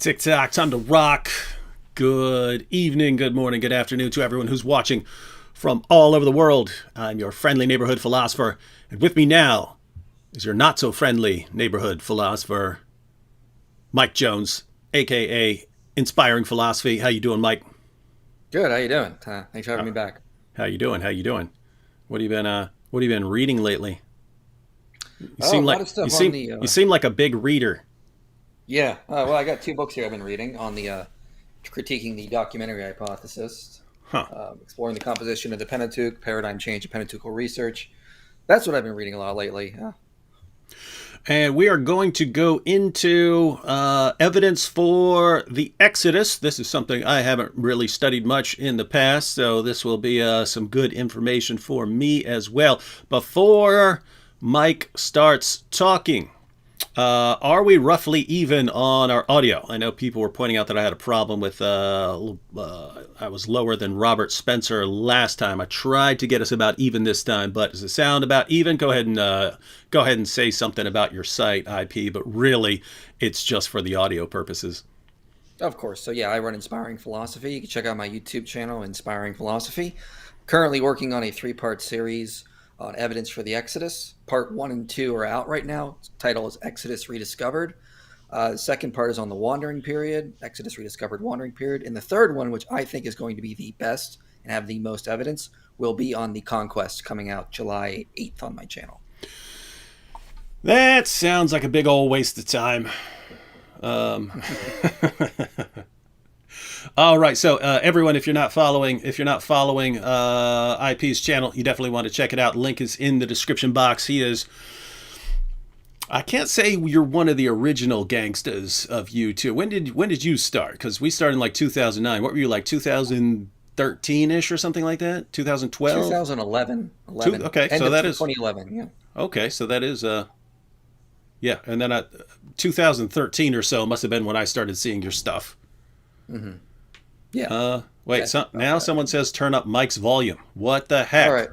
TikTok, time to rock. Good evening, good morning, good afternoon to everyone who's watching from all over the world. I'm your friendly neighborhood philosopher, and with me now is your not so friendly neighborhood philosopher, Mike Jones, aka Inspiring Philosophy. How you doing, Mike? Good. How you doing? Thanks for having How, me back. how you doing? How you doing? What have you been reading lately? You Oh, seem a lot like of stuff on the. you seem like a big reader. Yeah. Well, I got two books here I've been reading on the critiquing the documentary hypothesis, Huh. exploring the composition of the Pentateuch, paradigm change in Pentateuchal research. That's what I've been reading a lot lately. And we are going to go into evidence for the Exodus. This is something I haven't really studied much in the past, so this will be some good information for me as well. Before Mike starts talking, are we roughly even on our audio? I know people were pointing out that I had a problem with I was lower than Robert Spencer last time. I tried to get us about even this time, but does it sound about even? Go ahead and say something about your site IP, but really, it's just for the audio purposes. Of course. So yeah, I run Inspiring Philosophy. You can check out my YouTube channel, Inspiring Philosophy. Currently working on a three-part series on evidence for the Exodus. Part one and two are out right now. Its title is Exodus Rediscovered. The second part is on the Wandering Period, Exodus Rediscovered Wandering Period. And the third one, which I think is going to be the best and have the most evidence, will be on the Conquest coming out July 8th on my channel. That sounds like a big old waste of time. Um, All right, so everyone, if you're not following IP's channel, you definitely want to check it out. Link is in the description box. He is. I can't say you're one of the original gangsters of YouTube. When did you start? Because we started in like 2009. What were you like 2013 ish or something like that? 2012. 2011, 11, Okay, end so of that is 2011. Yeah. okay. So that is yeah, and then 2013 or so must have been when I started seeing your stuff. hmm Yeah. Wait, Yeah. About now that. someone says turn up Mike's volume. What the All heck? right.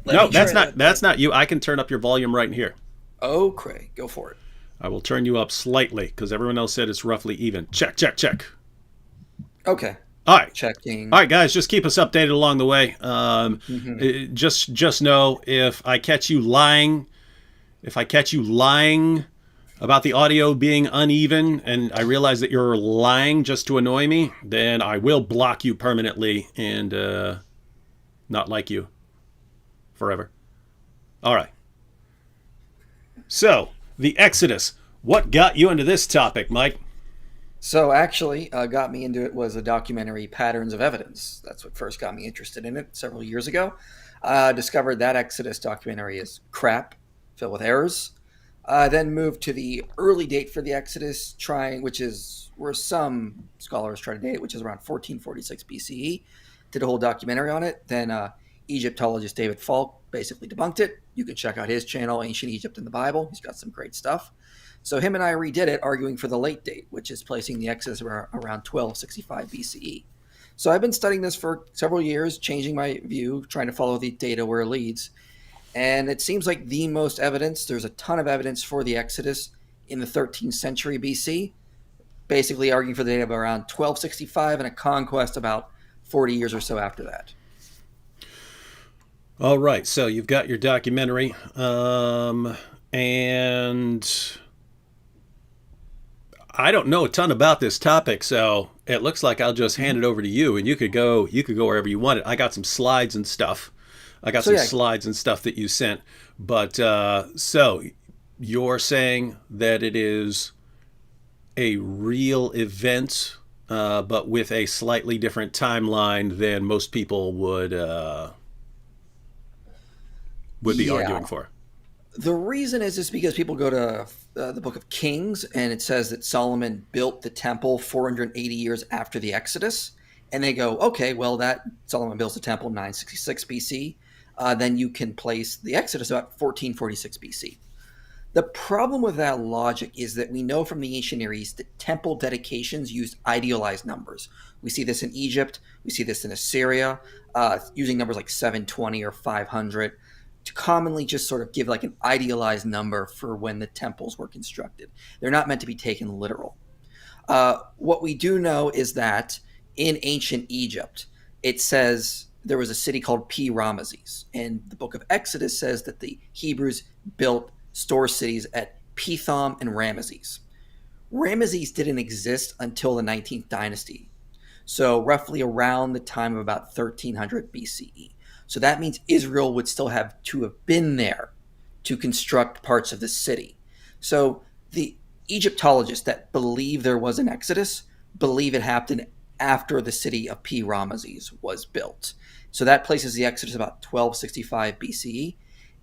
Let No, me try that that's then. not you. I can turn up your volume right here. Okay, go for it. I will turn you up slightly because everyone else said it's roughly even. Check, check, check. Okay, All right. All checking. right, guys, just keep us updated along the way. hmm Just know if I catch you lying about the audio being uneven, and I realize that you're lying just to annoy me, then I will block you permanently and not like you forever. All right. So, the Exodus. What got you into this topic, Mike? So actually, got me into it was a documentary, Patterns of Evidence. That's what first got me interested in it several years ago. Discovered that Exodus documentary is crap, filled with errors. Then moved to the early date for the Exodus, which is where some scholars try to date it, which is around 1446 BCE. Did a whole documentary on it. Then Egyptologist David Falk basically debunked it. You can check out his channel, Ancient Egypt in the Bible. He's got some great stuff. So him and I redid it, arguing for the late date, which is placing the Exodus around 1265 BCE. So I've been studying this for several years, changing my view, trying to follow the data where it leads. And it seems like the most evidence, there's a ton of evidence for the Exodus in the 13th century BC, basically arguing for the date of around 1265 and a conquest about 40 years or so after that. All right, so you've got your documentary, and I don't know a ton about this topic, so it looks like I'll just hand Mhm. it over to you, and you could go wherever you want it. I got some slides and stuff. I got So some yeah, slides and stuff that you sent, but so you're saying that it is a real event, but with a slightly different timeline than most people would be yeah. arguing for. The reason is because people go to the Book of Kings, and it says that Solomon built the temple 480 years after the Exodus, and they go, okay, well that Solomon builds the temple 966 BC, then you can place the Exodus about 1446 BC. The problem with that logic is that we know from the ancient Near East that temple dedications used idealized numbers. We see this in Egypt, we see this in Assyria, using numbers like 720 or 500 to commonly just sort of give like an idealized number for when the temples were constructed. They're not meant to be taken literal. What we do know is that in ancient Egypt, it says there was a city called P. Ramesses. And the book of Exodus says that the Hebrews built store cities at Pithom and Ramesses. Ramesses didn't exist until the 19th dynasty, so roughly around the time of about 1300 BCE. So that means Israel would still have to have been there to construct parts of the city. So the Egyptologists that believe there was an Exodus believe it happened after the city of P. Ramesses was built. So that places the Exodus about 1265 BCE.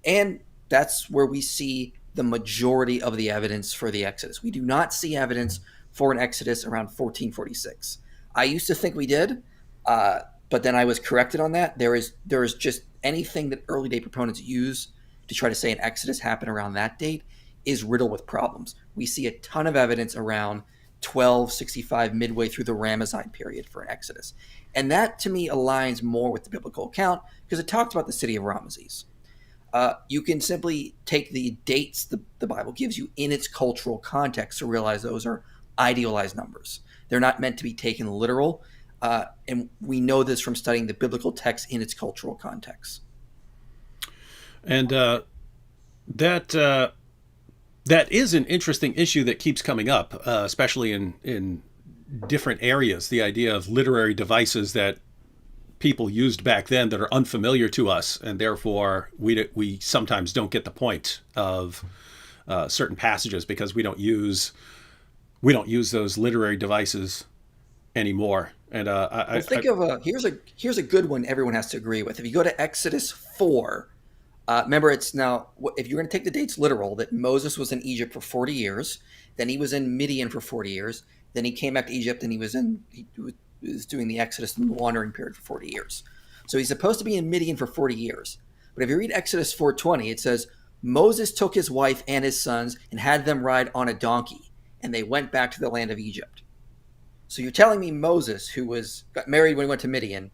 And that's where we see the majority of the evidence for the Exodus. We do not see evidence for an Exodus around 1446. I used to think we did, but then I was corrected on that. There is just anything that early day proponents use to try to say an Exodus happened around that date is riddled with problems. We see a ton of evidence around 1265, midway through the Ramesside period for an Exodus. And that to me aligns more with the biblical account because it talks about the city of Ramesses. You can simply take the dates the Bible gives you in its cultural context to realize those are idealized numbers. They're not meant to be taken literal. And we know this from studying the biblical text in its cultural context. And that that is an interesting issue that keeps coming up, especially in different areas. The idea of literary devices that people used back then that are unfamiliar to us, and therefore we sometimes don't get the point of certain passages because we don't use those literary devices anymore. And Well, think of here's a good one everyone has to agree with. If you go to Exodus 4, remember it's now if you're going to take the dates literal, that Moses was in Egypt for 40 years, then he was in Midian for 40 years, then he came back to Egypt and he was doing the Exodus and the wandering period for 40 years. So he's supposed to be in Midian for 40 years. But if you read Exodus 4:20, it says Moses took his wife and his sons and had them ride on a donkey, and they went back to the land of Egypt. So you're telling me Moses, who got married when he went to Midian,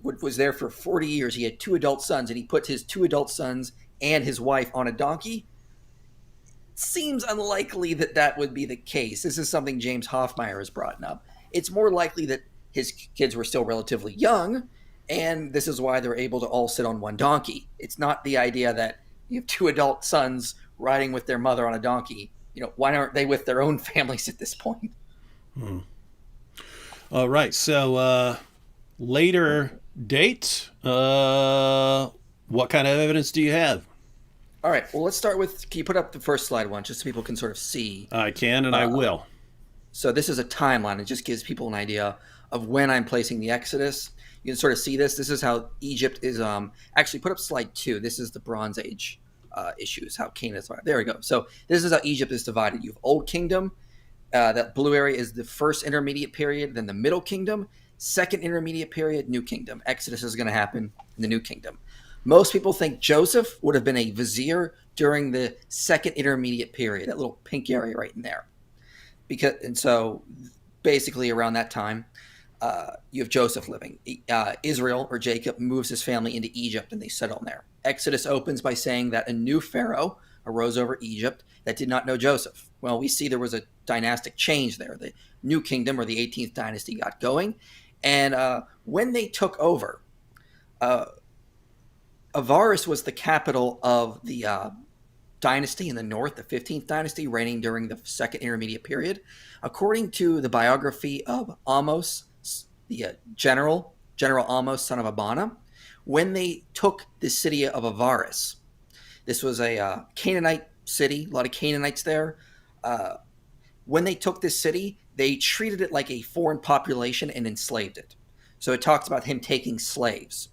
was there for 40 years. He had two adult sons, and he put his two adult sons and his wife on a donkey? Seems unlikely that that would be the case. This is something James Hoffmeyer has brought up. It's more likely that his kids were still relatively young, and this is why they're able to all sit on one donkey. It's not the idea that you have two adult sons riding with their mother on a donkey. Why aren't they with their own families at this point? all right. So later date. What kind of evidence do you have? All right. Well, let's start with. Can you put up the first slide one, just so people can sort of see? I can and I will. So this is a timeline. It just gives people an idea of when I'm placing the Exodus. You can sort of see this. This is how Egypt is. Actually, put up slide 2. This is the Bronze Age issues. How Canaan is divided. There we go. So this is how Egypt is divided. You have Old Kingdom. That blue area is the first intermediate period. Then the Middle Kingdom. Second intermediate period. New Kingdom. Exodus is going to happen in the New Kingdom. Most people think Joseph would have been a vizier during the second intermediate period. That little pink area right in there. So basically around that time, you have Joseph living. Israel, or Jacob, moves his family into Egypt and they settle there. Exodus opens by saying that a new pharaoh arose over Egypt that did not know Joseph. Well, we see there was a dynastic change there. The new kingdom, or the 18th dynasty, got going. And when they took over, Avaris was the capital of the dynasty in the north, the 15th dynasty, reigning during the second intermediate period. According to the biography of Amos, the General Amos, son of Abana, when they took the city of Avaris, this was a Canaanite city, a lot of Canaanites there. When they took this city, they treated it like a foreign population and enslaved it. So it talks about him taking slaves.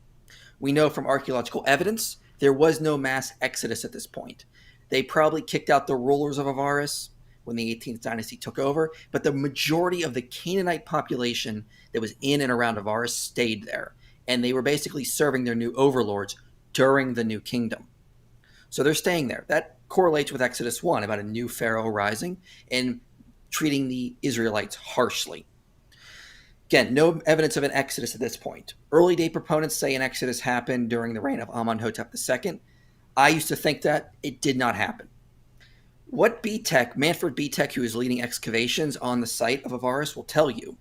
We know from archaeological evidence there was no mass exodus at this point. They probably kicked out the rulers of Avaris when the 18th dynasty took over, but the majority of the Canaanite population that was in and around Avaris stayed there, and they were basically serving their new overlords during the new kingdom. So they're staying there. That correlates with Exodus 1 about a new pharaoh rising and treating the Israelites harshly. Again, no evidence of an exodus at this point. Early day proponents say an exodus happened during the reign of Amenhotep II. I used to think that. It did not happen. What BTech, Manfred BTech, who is leading excavations on the site of Avaris, will tell you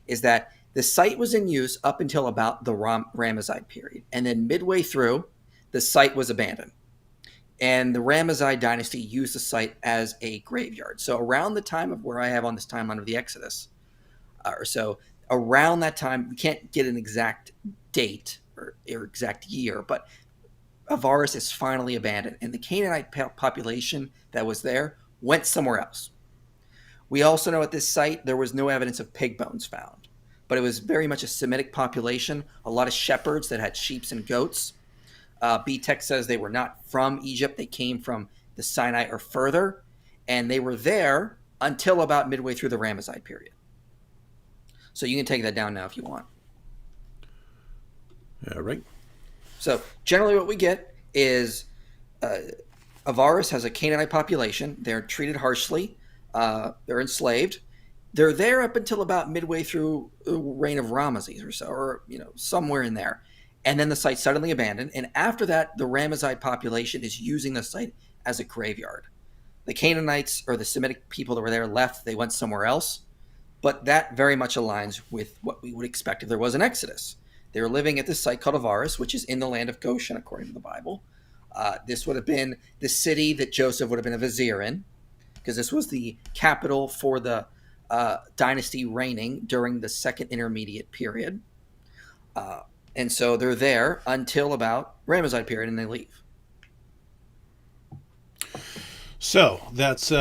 is that the site was in use up until about the Ramesside period. And then midway through, the site was abandoned. And the Ramesside dynasty used the site as a graveyard. So around the time of where I have on this timeline of the Exodus, or so around that time, we can't get an exact date or exact year, but Avaris is finally abandoned, and the Canaanite population that was there went somewhere else. We also know at this site there was no evidence of pig bones found, but it was very much a Semitic population, a lot of shepherds that had sheep and goats. B-Tech says they were not from Egypt, they came from the Sinai or further, and they were there until about midway through the Ramesside period. So you can take that down now if you want. All right. So generally what we get is Avaris has a Canaanite population. They're treated harshly. They're enslaved. They're there up until about midway through the reign of Ramesses or so, or somewhere in there. And then the site's suddenly abandoned. And after that, the Ramesside population is using the site as a graveyard. The Canaanites or the Semitic people that were there left. They went somewhere else. But that very much aligns with what we would expect if there was an Exodus. They were living at this site called Avaris, which is in the land of Goshen, according to the Bible. This would have been the city that Joseph would have been a vizier in, because this was the capital for the dynasty reigning during the second intermediate period. And so they're there until about Ramesside period, and they leave. So that's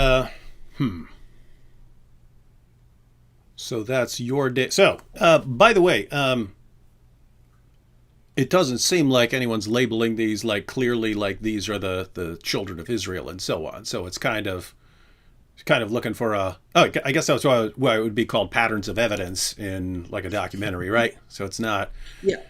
So that's your day. So, by the way, it doesn't seem like anyone's labeling these like clearly like these are the children of Israel and so on. So it's kind of looking for I guess that's why it would be called patterns of evidence in like a documentary, right? So it's not. Yeah.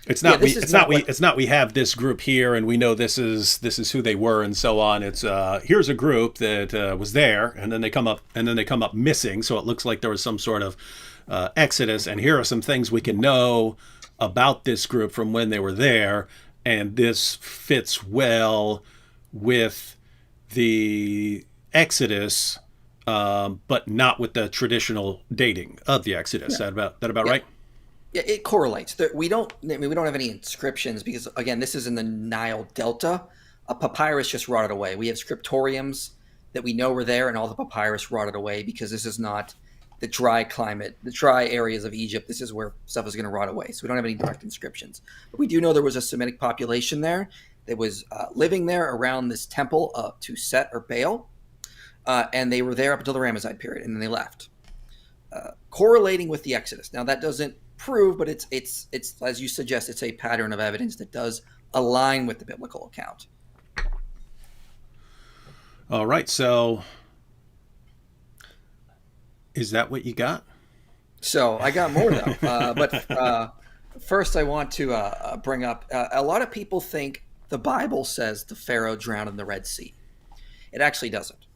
It's not we have this group here and we know this is who they were and so on. It's here's a group that was there and then they come up missing, so it looks like there was some sort of exodus, and here are some things we can know about this group from when they were there, and this fits well with the Exodus, but not with the traditional dating of the Exodus. Yeah. That about right? Yeah, it correlates. We don't have any inscriptions because, again, this is in the Nile Delta. A papyrus just rotted away. We have scriptoriums that we know were there, and all the papyrus rotted away because this is not the dry climate, the dry areas of Egypt. This is where stuff is going to rot away. So we don't have any direct inscriptions. But we do know there was a Semitic population there that was living there around this temple to Set or Baal, and they were there up until the Ramesside period, and then they left. Correlating with the Exodus. Now, that doesn't prove, but it's as you suggest, it's a pattern of evidence that does align with the biblical account. All right, so is that what you got? So I got more though, but first I want to bring up a lot of people think the Bible says the Pharaoh drowned in the Red Sea. It actually doesn't.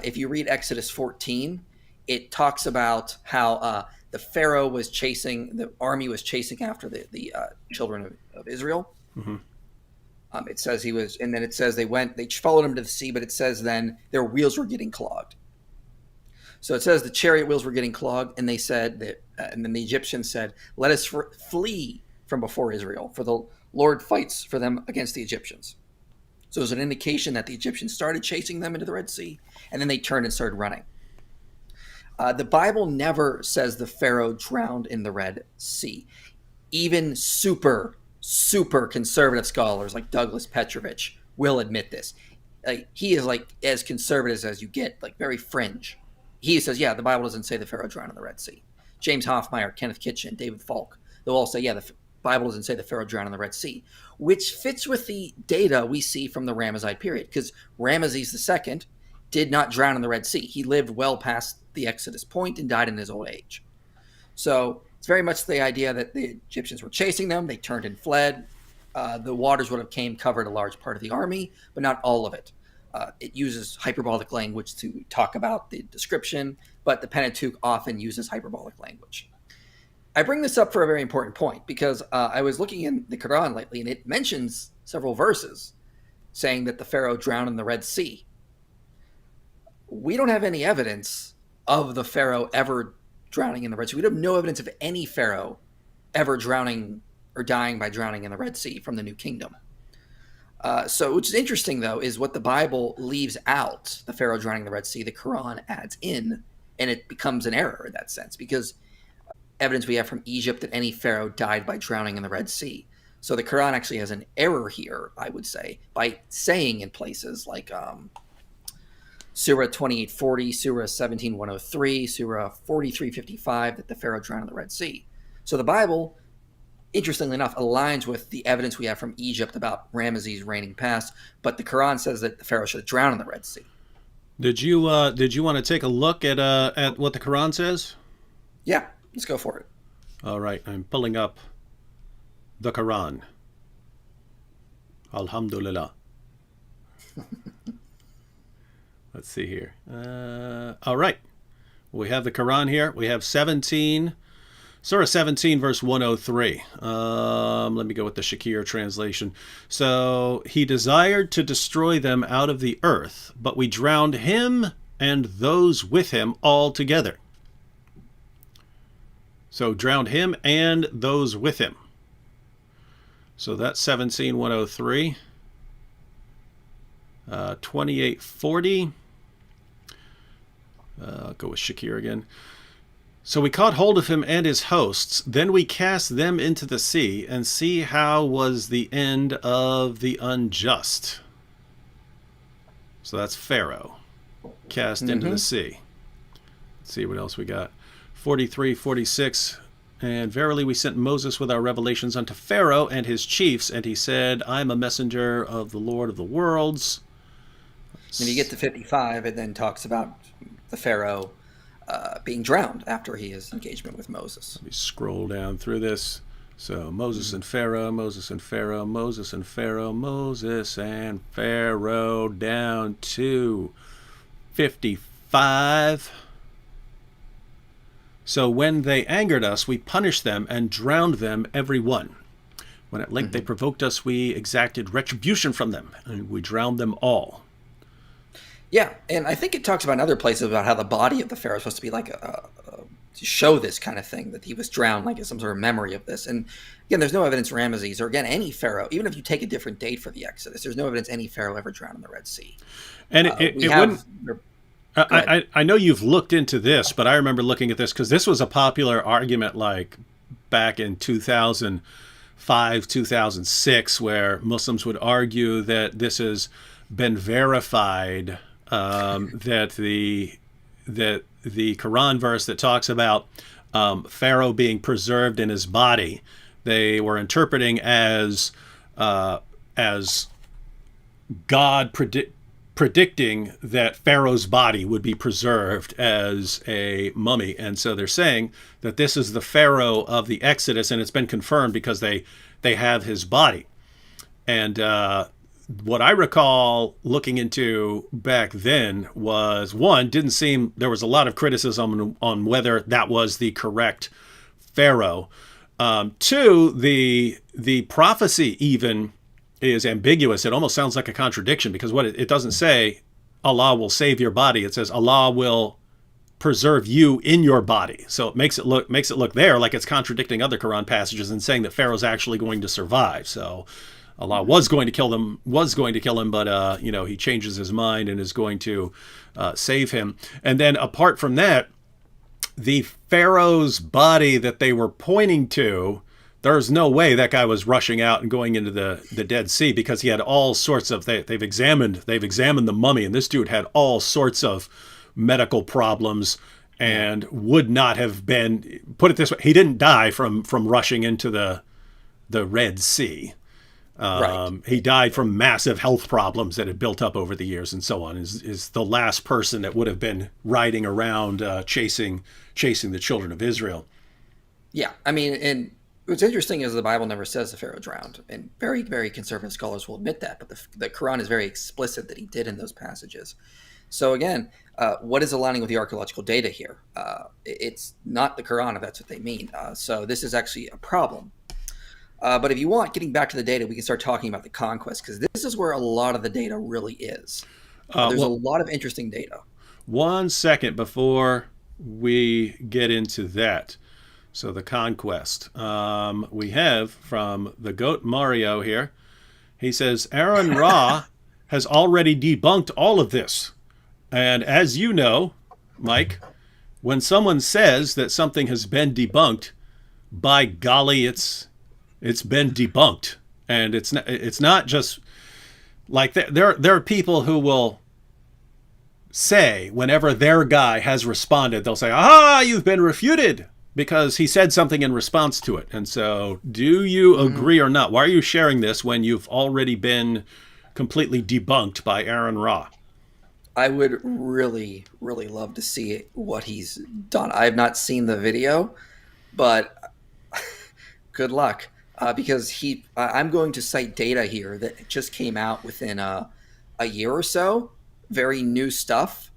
If you read Exodus 14, it talks about how the Pharaoh was the army was chasing after the children of Israel. Mm-hmm. It says he was, and then it says they followed him to the sea, but it says then their wheels were getting clogged. So it says the chariot wheels were getting clogged, and they said that, and then the Egyptians said, "Let us flee from before Israel, for the Lord fights for them against the Egyptians." So it was an indication that the Egyptians started chasing them into the Red Sea, and then they turned and started running. The Bible never says the Pharaoh drowned in the Red Sea. Even super conservative scholars like Douglas Petrovich will admit this. He is like as conservative as you get, like very fringe. He says, yeah, the Bible doesn't say the Pharaoh drowned in the Red Sea. James Hoffmeyer, Kenneth Kitchen, David Falk, they'll all say, yeah, the Bible doesn't say the Pharaoh drowned in the Red Sea, which fits with the data we see from the Ramesside period, because Ramesses II did not drown in the Red Sea. He lived well past the Exodus point and died in his old age. So it's very much the idea that the Egyptians were chasing them. They turned and fled. The waters would have covered a large part of the army, but not all of it. It uses hyperbolic language to talk about the description, but the Pentateuch often uses hyperbolic language. I bring this up for a very important point because I was looking in the Quran lately, and it mentions several verses saying that the Pharaoh drowned in the Red Sea. we don't have any evidence of the Pharaoh ever drowning in the Red Sea. We have no evidence of any Pharaoh ever drowning or dying by drowning in the Red Sea from the New Kingdom. So, which is interesting, though, is what the Bible leaves out, the Pharaoh drowning in the Red Sea, the Quran adds in, and it becomes an error in that sense, because evidence we have from Egypt that any Pharaoh died by drowning in the Red Sea. So the Quran actually has an error here, I would say, by saying in places like Surah 28:40, Surah 17:103, Surah 43:55 that the Pharaoh drowned in the Red Sea. So the Bible, interestingly enough, aligns with the evidence we have from Egypt about Ramesses reigning past, but the Quran says that the Pharaoh should have drowned in the Red Sea. Did you want to take a look at what the Quran says? Yeah, let's go for it. All right, I'm pulling up the Quran. Alhamdulillah. Let's see here. All right. We have the Quran here. We have Surah 17, verse 103. Let me go with the Shakir translation. So, he desired to destroy them out of the earth, but we drowned him and those with him all together. So, drowned him and those with him. So, that's 17:103. 28:40. I'll go with Shakir again. So we caught hold of him and his hosts. Then we cast them into the sea, and see how was the end of the unjust. So that's Pharaoh cast into the sea. Let's see what else we got. 43:46. And verily we sent Moses with our revelations unto Pharaoh and his chiefs, and he said, I am a messenger of the Lord of the worlds. When you get to 55, it then talks about the Pharaoh being drowned after his engagement with Moses. Let me scroll down through this. So Moses and Pharaoh, Moses and Pharaoh, Moses and Pharaoh, Moses and Pharaoh, down to 55. So when they angered us, we punished them and drowned them every one. When at length they provoked us, we exacted retribution from them, and we drowned them all. Yeah, and I think it talks about in other places about how the body of the Pharaoh is supposed to be like to show this kind of thing, that he was drowned, like some sort of memory of this. And again, there's no evidence Ramesses, or again, any Pharaoh, even if you take a different date for the Exodus, there's no evidence any Pharaoh ever drowned in the Red Sea. And it wouldn't... I know you've looked into this, but I remember looking at this because this was a popular argument like back in 2005, 2006, where Muslims would argue that this has been verified, that the Quran verse that talks about Pharaoh being preserved in his body, they were interpreting as God predicting that Pharaoh's body would be preserved as a mummy. And so they're saying that this is the Pharaoh of the Exodus, and it's been confirmed because they have his body. And what I recall looking into back then was, one, didn't seem, there was a lot of criticism on whether that was the correct Pharaoh. Two, the prophecy even is ambiguous. It almost sounds like a contradiction, because what it doesn't say Allah will save your body. It says Allah will preserve you in your body. So it makes it look there like it's contradicting other Quran passages and saying that Pharaoh's actually going to survive. So Allah was going to kill him, but he changes his mind and is going to save him. And then apart from that, the Pharaoh's body that they were pointing to, there's no way that guy was rushing out and going into the Dead Sea, because he had all sorts of, they've examined the mummy, and this dude had all sorts of medical problems and would not have been, put it this way, he didn't die from rushing into the Red Sea. Right. He died from massive health problems that had built up over the years and so on. Is the last person that would have been riding around chasing the children of Israel. Yeah, I mean, and what's interesting is the Bible never says the Pharaoh drowned, and very, very conservative scholars will admit that, but the Quran is very explicit that he did in those passages. So again, what is aligning with the archaeological data here? It's not the Quran, if that's what they mean. So this is actually a problem. But if you want, getting back to the data, we can start talking about the conquest, because this is where a lot of the data really is. There's a lot of interesting data. one second before we get into that. So the conquest. We have from the goat Mario here. He says Aaron Ra has already debunked all of this. And as you know, Mike, when someone says that something has been debunked, by golly, it's been debunked, and it's not just like there are people who will say whenever their guy has responded, they'll say, "Ah, you've been refuted." Because he said something in response to it. And so, do you agree or not? Why are you sharing this when you've already been completely debunked by Aaron Ra? I would really, really love to see what he's done. I have not seen the video, but good luck, because I'm going to cite data here that just came out within a year or so. Very new stuff.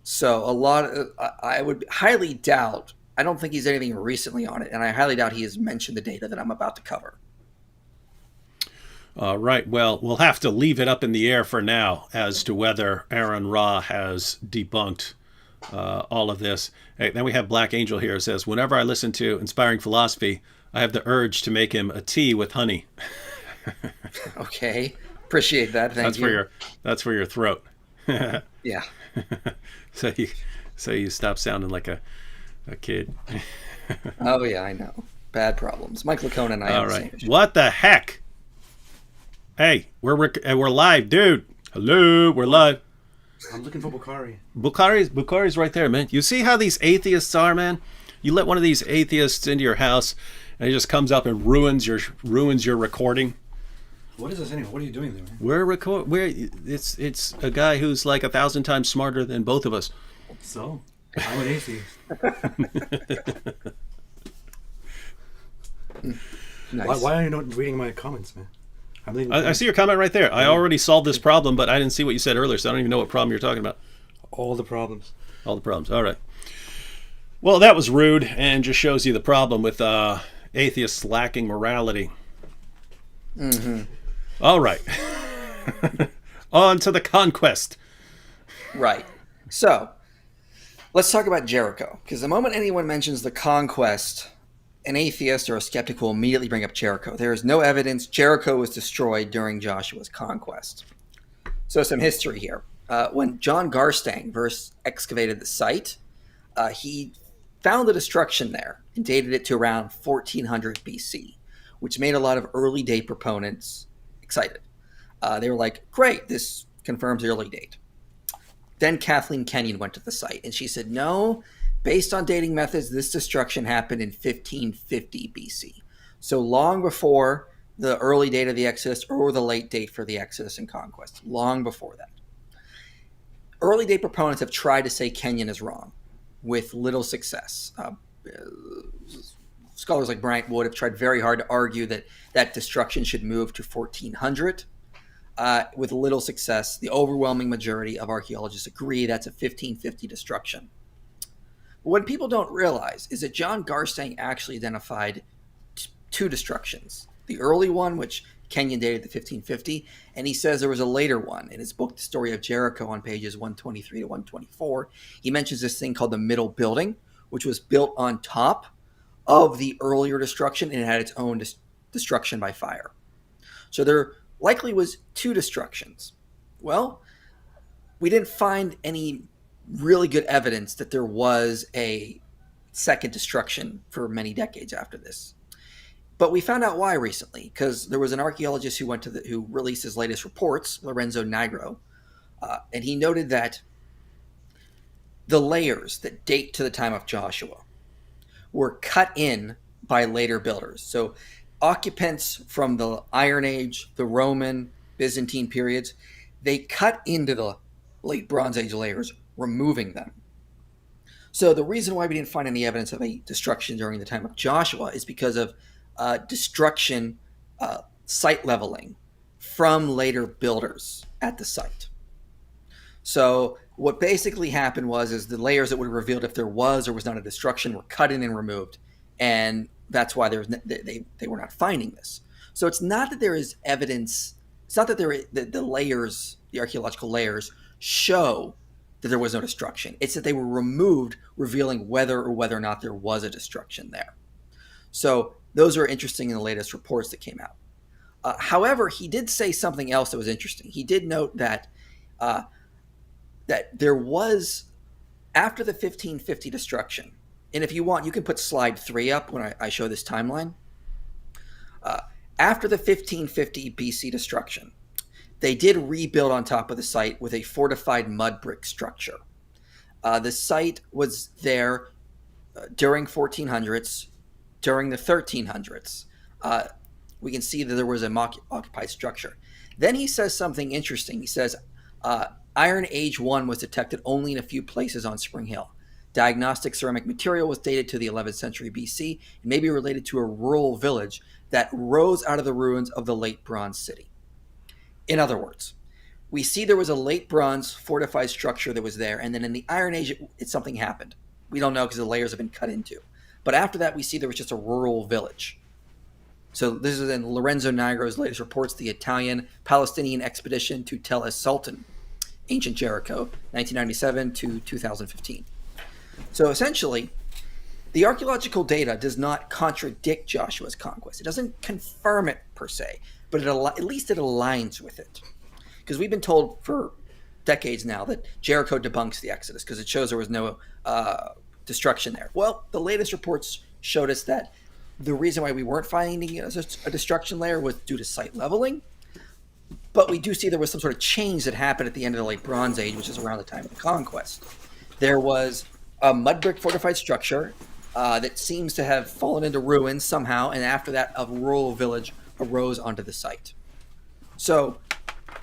So a lot of, I would highly doubt. I don't think he's anything recently on it, and I highly doubt he has mentioned the data that I'm about to cover. Right. Well, we'll have to leave it up in the air for now as to whether Aaron Ra has debunked all of this. Hey, then we have Black Angel here. It says, whenever I listen to inspiring philosophy, I have the urge to make him a tea with honey. Okay, appreciate that. Thank you. That's for your throat. Yeah. so you so you stop sounding like a kid. Oh yeah, I know. Bad problems. Mike Lacone and I have All the same right. issue. What the heck? Hey, we're live, dude. Hello, we're live. I'm looking for Bukhari. Bukhari's right there, man. You see how these atheists are, man? You let one of these atheists into your house, and he just comes up and ruins your recording. What is this anyway? What are you doing there, man? It's a guy who's like 1,000 times smarter than both of us. So, I'm an atheist. Nice. Why are you not reading my comments, man? I'm leaving. I see your comment right there. I already solved this problem, but I didn't see what you said earlier, so I don't even know what problem you're talking about. all the problems. All the problems. All right. Well, that was rude and just shows you the problem with atheists lacking morality. Mm-hmm. All right. On to the conquest. Right. So, let's talk about Jericho, because the moment anyone mentions the conquest, an atheist or a skeptic will immediately bring up Jericho. There is no evidence Jericho was destroyed during Joshua's conquest. So, some history here. When John Garstang first excavated the site, he found the destruction there and dated it to around 1400 BC, which made a lot of early date proponents excited. They were like, great, this confirms the early date. Then Kathleen Kenyon went to the site, and she said, no, based on dating methods, this destruction happened in 1550 BC. So long before the early date of the Exodus or the late date for the Exodus and conquest, long before that. Early date proponents have tried to say Kenyon is wrong, with little success. Scholars like Bryant Wood have tried very hard to argue that that destruction should move to 1400. With little success, the overwhelming majority of archaeologists agree that's a 1550 destruction. But what people don't realize is that John Garstang actually identified two destructions. The early one, which Kenyon dated to 1550, and he says there was a later one. In his book, The Story of Jericho, on pages 123 to 124, he mentions this thing called the Middle Building, which was built on top of the earlier destruction, and it had its own destruction by fire. So there likely was two destructions. Well, we didn't find any really good evidence that there was a second destruction for many decades after this. But we found out why recently, because there was an archaeologist who released his latest reports, Lorenzo Nigro, and he noted that the layers that date to the time of Joshua were cut in by later builders. So occupants from the Iron Age, the Roman, Byzantine periods, they cut into the late Bronze Age layers, removing them. So the reason why we didn't find any evidence of a destruction during the time of Joshua is because of destruction, site leveling from later builders at the site. So what basically happened is the layers that would have revealed if there was or was not a destruction were cut in and removed, and that's why they were not finding this. So it's not that there is evidence. It's not that the layers, the archaeological layers, show that there was no destruction. It's that they were removed, revealing whether or not there was a destruction there. So those are interesting in the latest reports that came out. However, he did say something else that was interesting. He did note uh, that there was, after the 1550 destruction, and if you want, you can put slide 3 up when I show this timeline. After the 1550 BC destruction, they did rebuild on top of the site with a fortified mud brick structure. The site was there during 1400s, during the 1300s. We can see that there was a occupied structure. Then he says something interesting. He says, Iron Age 1 was detected only in a few places on Spring Hill. Diagnostic ceramic material was dated to the 11th century BC and may be related to a rural village that rose out of the ruins of the late Bronze City. In other words, we see there was a late Bronze fortified structure that was there, and then in the Iron Age, something happened. We don't know because the layers have been cut into. But after that, we see there was just a rural village. So this is in Lorenzo Nigro's latest reports, the Italian-Palestinian expedition to Tel es-Sultan, ancient Jericho, 1997 to 2015. So essentially, the archaeological data does not contradict Joshua's conquest. It doesn't confirm it per se, but at least it aligns with it. Because we've been told for decades now that Jericho debunks the Exodus because it shows there was no destruction there. Well, the latest reports showed us that the reason why we weren't finding a destruction layer was due to site leveling. But we do see there was some sort of change that happened at the end of the Late Bronze Age, which is around the time of the conquest. There was a mud brick fortified structure that seems to have fallen into ruins somehow, and after that, a rural village arose onto the site. So,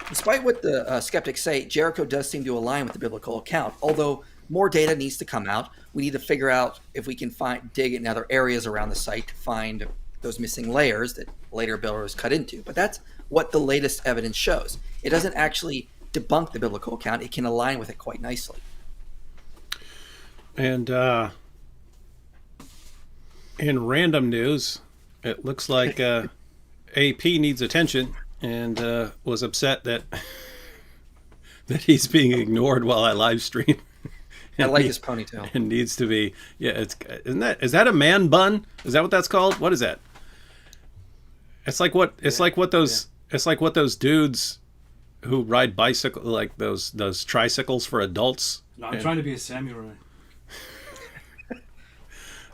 despite what the skeptics say, Jericho does seem to align with the biblical account. Although more data needs to come out, we need to figure out if we can dig in other areas around the site to find those missing layers that later builders cut into. But that's what the latest evidence shows. It doesn't actually debunk the biblical account. It can align with it quite nicely. And in random news, it looks like AP needs attention and was upset that he's being ignored while I live stream. I like his ponytail. And needs to be, yeah. Is that a man bun? Is that what that's called? What is that? It's like what those dudes who ride bicycle, like those tricycles for adults. No, I'm trying to be a samurai.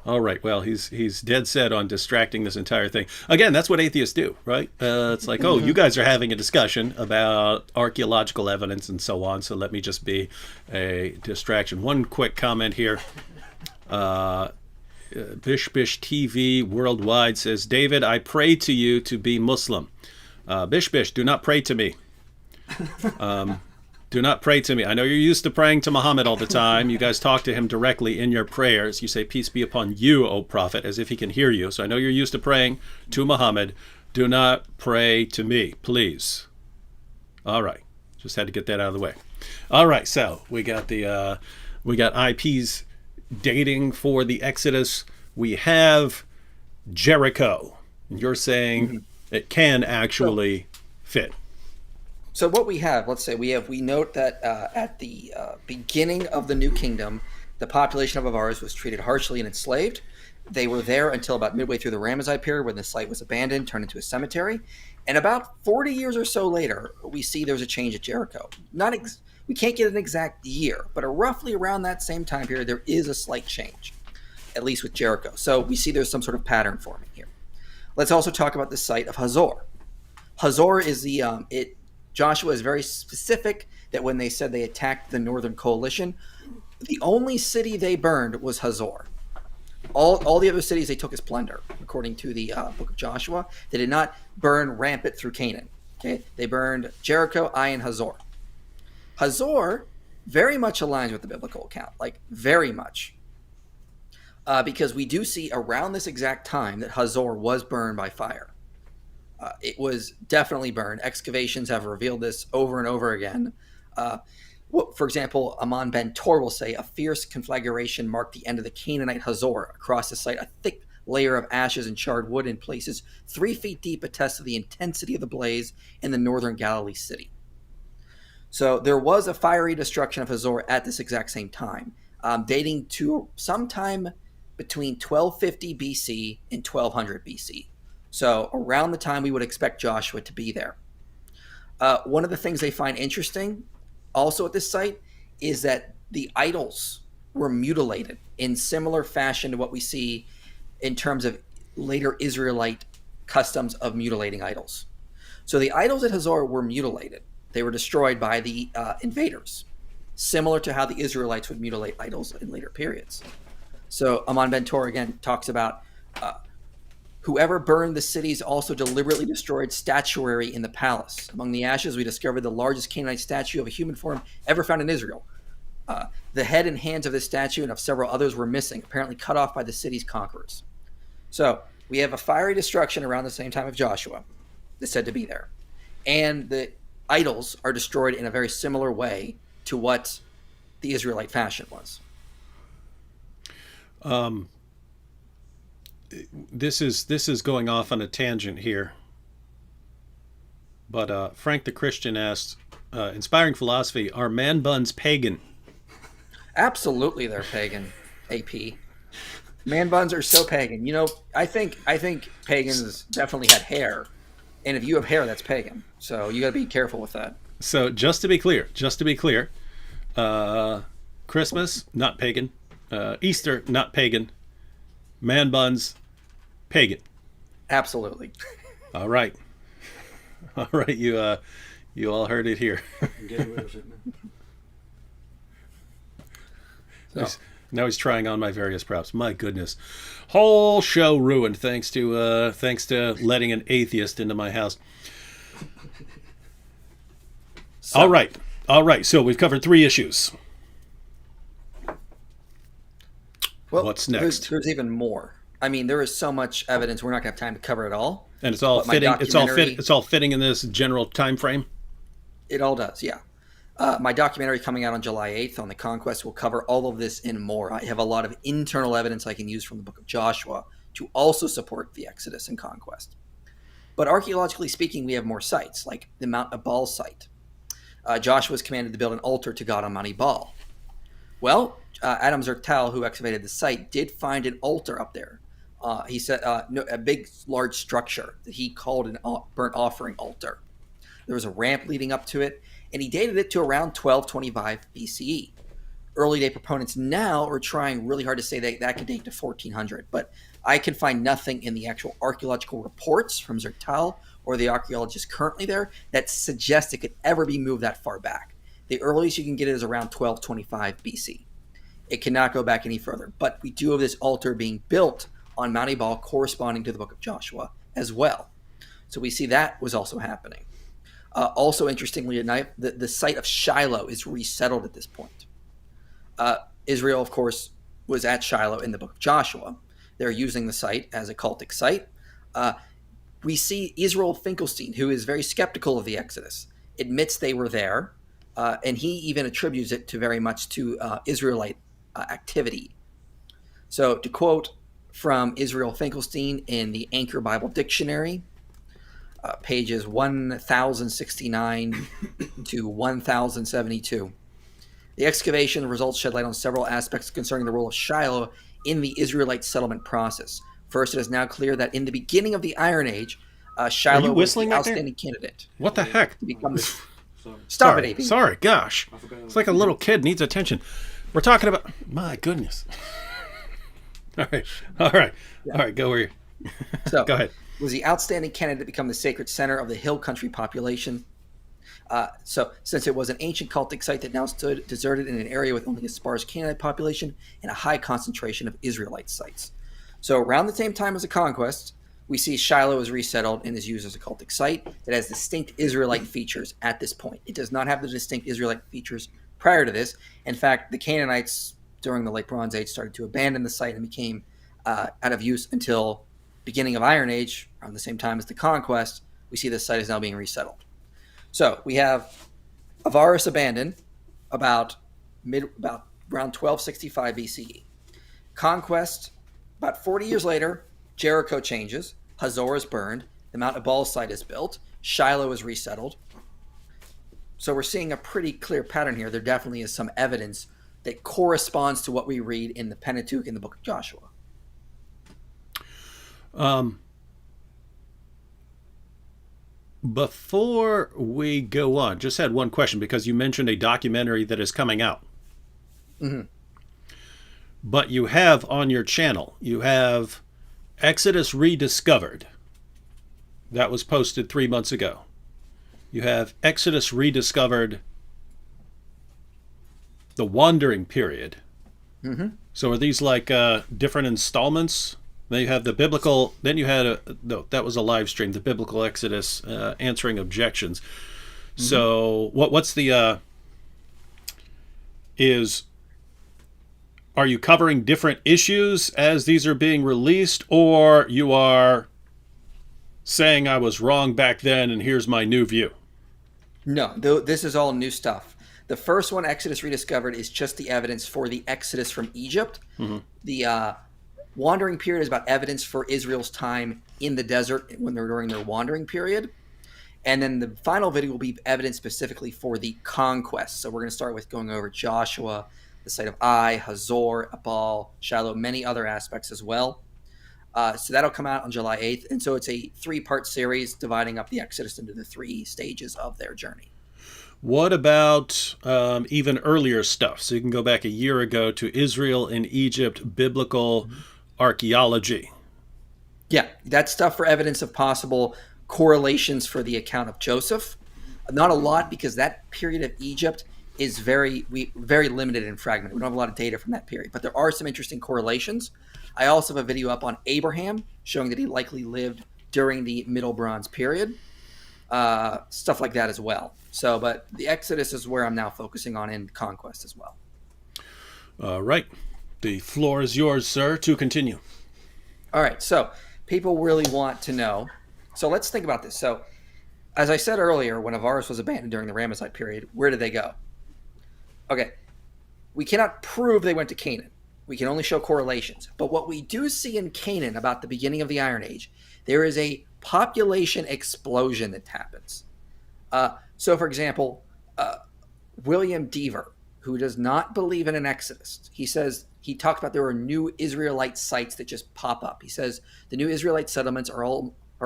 All right. Well, he's dead set on distracting this entire thing. Again, that's what atheists do, right? It's like, oh, you guys are having a discussion about archaeological evidence and so on, so let me just be a distraction. One quick comment here. Bish TV Worldwide says, David, I pray to you to be Muslim. Bish, do not pray to me. Do not pray to me. I know you're used to praying to Muhammad all the time. You guys talk to him directly in your prayers. You say, peace be upon you, O Prophet, as if he can hear you. So I know you're used to praying to Muhammad. Do not pray to me, please. All right. Just had to get that out of the way. All right. So we got IPs dating for the Exodus. We have Jericho. And you're saying it can actually fit. So what we have, we note that at the beginning of the New Kingdom, the population of Avars was treated harshly and enslaved. They were there until about midway through the Ramesside period when the site was abandoned, turned into a cemetery. And about 40 years or so later, we see there's a change at Jericho. We can't get an exact year, but roughly around that same time period, there is a slight change, at least with Jericho. So we see there's some sort of pattern forming here. Let's also talk about the site of Hazor. Hazor is Joshua is very specific that when they said they attacked the Northern Coalition, the only city they burned was Hazor. All the other cities they took as plunder, according to the book of Joshua. They did not burn rampant through Canaan. Okay, they burned Jericho, Ai, and Hazor. Hazor very much aligns with the biblical account, like very much. Because we do see around this exact time that Hazor was burned by fire. It was definitely burned. Excavations have revealed this over and over again. For example, Amon ben Tor will say, a fierce conflagration marked the end of the Canaanite Hazor. Across the site, a thick layer of ashes and charred wood in places 3 feet deep attests to the intensity of the blaze in the northern Galilee city. So there was a fiery destruction of Hazor at this exact same time, dating to sometime between 1250 BC and 1200 BC. So around the time we would expect Joshua to be there. One of the things they find interesting also at this site is that the idols were mutilated in similar fashion to what we see in terms of later Israelite customs of mutilating idols. So the idols at Hazor were mutilated. They were destroyed by the invaders, similar to how the Israelites would mutilate idols in later periods. So Amon Ben Tor again talks about whoever burned the cities also deliberately destroyed statuary in the palace. Among the ashes, we discovered the largest Canaanite statue of a human form ever found in Israel. The head and hands of this statue and of several others were missing, apparently cut off by the city's conquerors. So we have a fiery destruction around the same time of Joshua that's said to be there. And the idols are destroyed in a very similar way to what the Israelite fashion was. This is going off on a tangent here. But Frank the Christian asks, inspiring philosophy, are man buns pagan? Absolutely, they're pagan. AP. Man buns are so pagan. You know, I think pagans definitely had hair, and if you have hair, that's pagan. So you got to be careful with that. So just to be clear, Christmas not pagan, Easter not pagan, man buns pagan. Absolutely. All right, you all heard it here. I'm getting rid of it, man. So, Now he's trying on my various props. My goodness, whole show ruined thanks to letting an atheist into my house. All right. So we've covered 3 issues. well, What's next? There's even more. I mean, there is so much evidence. We're not going to have time to cover it all. And it's all But my fitting. documentary- It's all fitting in this general time frame. It all does, yeah. My documentary coming out on July 8th on the Conquest will cover all of this and more. I have a lot of internal evidence I can use from the book of Joshua to also support the Exodus and Conquest. But archaeologically speaking, we have more sites, like the Mount Ebal site. Joshua was commanded to build an altar to God on Mount Ebal. Well, Adam Zertal, who excavated the site, did find an altar up there. He said a big, large structure that he called an burnt offering altar. There was a ramp leading up to it, and he dated it to around 1225 BCE. Early day proponents now are trying really hard to say that could date to 1400, but I can find nothing in the actual archaeological reports from Zertal or the archaeologists currently there that suggest it could ever be moved that far back. The earliest you can get it is around 1225 BC. It cannot go back any further, but we do have this altar being built on Mount Ebal corresponding to the book of Joshua as well. So we see that was also happening. Also, interestingly enough, the site of Shiloh is resettled at this point. Israel, of course, was at Shiloh in the book of Joshua. They're using the site as a cultic site. We see Israel Finkelstein, who is very skeptical of the Exodus, admits they were there, and he even attributes it to very much to Israelite activity. So to quote from Israel Finkelstein in the Anchor Bible Dictionary, pages 1069 to 1072. The excavation results shed light on several aspects concerning the role of Shiloh in the Israelite settlement process. First, it is now clear that in the beginning of the Iron Age, Shiloh was the whistling right there? outstanding candidate What the heck? to become the... Sorry. Stop Sorry, it, AP. sorry, gosh. I forgot. It's like a little kid needs attention. We're talking about. My goodness. All right. Go where you. So, Go ahead. was the outstanding candidate to become the sacred center of the hill country population. So, since it was an ancient cultic site that now stood deserted in an area with only a sparse Canaanite population and a high concentration of Israelite sites. So, around the same time as the conquest, we see Shiloh is resettled and is used as a cultic site that has distinct Israelite features at this point. It does not have the distinct Israelite features prior to this. In fact, the Canaanites during the Late Bronze Age started to abandon the site and became out of use until beginning of Iron Age, around the same time as the conquest. We see this site is now being resettled. So we have Avaris abandoned about around 1265 BCE. Conquest, about 40 years later, Jericho changes, Hazor is burned, the Mount Ebal site is built, Shiloh is resettled. So we're seeing a pretty clear pattern here. There definitely is some evidence that corresponds to what we read in the Pentateuch in the book of Joshua. Before we go on, just had one question because you mentioned a documentary that is coming out. Mm-hmm. But you have on your channel, you have Exodus Rediscovered. That was posted 3 months ago. You have Exodus Rediscovered, the Wandering Period. Mm-hmm. So are these like different installments? Then you have the biblical. Then you had no, that was a live stream. The biblical Exodus, answering objections. Mm-hmm. So what's the are you covering different issues as these are being released, or you are saying I was wrong back then and here's my new view? No, this is all new stuff. The first one, Exodus Rediscovered, is just the evidence for the Exodus from Egypt. Mm-hmm. The Wandering Period is about evidence for Israel's time in the desert when they're during their wandering period. And then the final video will be evidence specifically for the conquest. So we're going to start with going over Joshua, the site of Ai, Hazor, Abal, Shiloh, many other aspects as well. So that'll come out on July 8th. And so it's a 3-part series dividing up the Exodus into the 3 stages of their journey. What about even earlier stuff? So you can go back a year ago to Israel and Egypt, biblical archaeology. Yeah, that's stuff for evidence of possible correlations for the account of Joseph. Not a lot, because that period of Egypt is very limited and fragmented. We don't have a lot of data from that period, but there are some interesting correlations. I also have a video up on Abraham showing that he likely lived during the Middle Bronze period. Stuff like that as well. So, but the Exodus is where I'm now focusing on, in conquest as well. All right. The floor is yours, sir, to continue. All right. So people really want to know. So let's think about this. So as I said earlier, when Avaris was abandoned during the Ramesside period, where did they go? Okay. We cannot prove they went to Canaan. We can only show correlations. But what we do see in Canaan about the beginning of the Iron Age, there is a population explosion that happens. So, for example, William Deaver, who does not believe in an Exodus, he talks about there are new Israelite sites that just pop up. He says the new Israelite settlements are